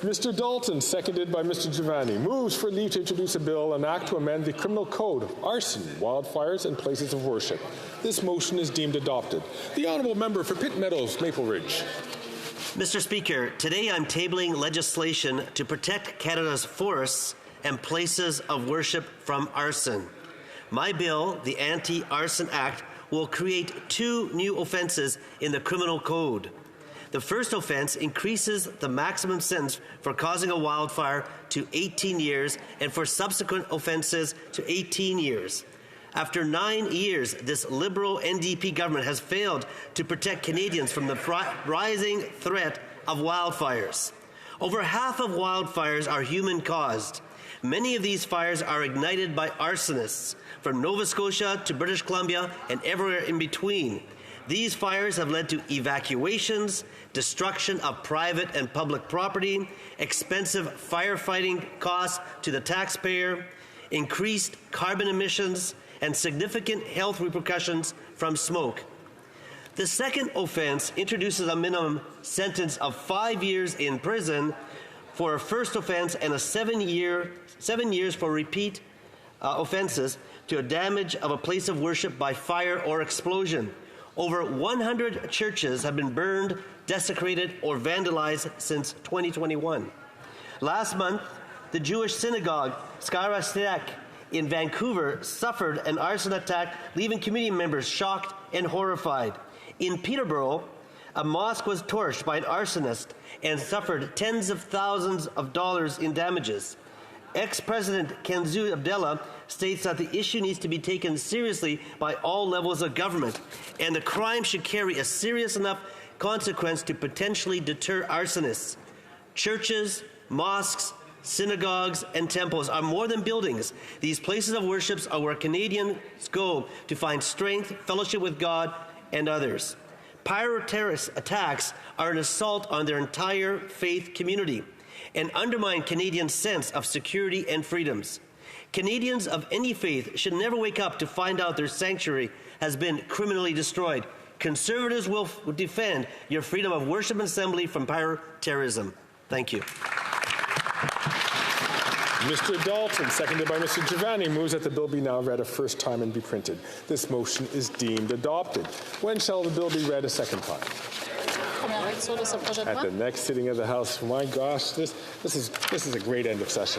Mr. Dalton, seconded by Mr. Giovanni, moves for leave to introduce a bill, an act to amend the criminal code of arson, wildfires, and places of worship. This motion is deemed adopted. The honourable member for Pitt Meadows, Maple Ridge. Mr. Speaker, today I'm tabling legislation to protect Canada's forests and places of worship from arson. My bill, the Anti-Arson Act, will create 2 new offences in the criminal code. The first offence increases the maximum sentence for causing a wildfire to 18 years and for subsequent offences to 18 years. After 9 years, this Liberal NDP government has failed to protect Canadians from the rising threat of wildfires. Over half of wildfires are human-caused. Many of these fires are ignited by arsonists, from Nova Scotia to British Columbia and everywhere in between. These fires have led to evacuations, destruction of private and public property, expensive firefighting costs to the taxpayer, increased carbon emissions, and significant health repercussions from smoke. The second offense introduces a minimum sentence of 5 years in prison for a first offense and a 7 years for repeat offenses to a damage of a place of worship by fire or explosion. Over 100 churches have been burned, desecrated, or vandalized since 2021. Last month, the Jewish synagogue Skara Stek in Vancouver suffered an arson attack, leaving community members shocked and horrified. In Peterborough, a mosque was torched by an arsonist and suffered tens of thousands of dollars in damages. Ex-President Kenzu Abdullah states that the issue needs to be taken seriously by all levels of government, and the crime should carry a serious enough consequence to potentially deter arsonists. Churches, mosques, synagogues, and temples are more than buildings. These places of worship are where Canadians go to find strength, fellowship with God and others. Pyro-terrorist attacks are an assault on their entire faith community and undermine Canadians' sense of security and freedoms. Canadians of any faith should never wake up to find out their sanctuary has been criminally destroyed. Conservatives will defend your freedom of worship and assembly from pyro-terrorism. Thank you. Mr. Dalton, seconded by Mr. Giovanni, moves that the bill be now read a first time and be printed. This motion is deemed adopted. When shall the bill be read a second time? At the next sitting of the House. My gosh, this is a great end of session.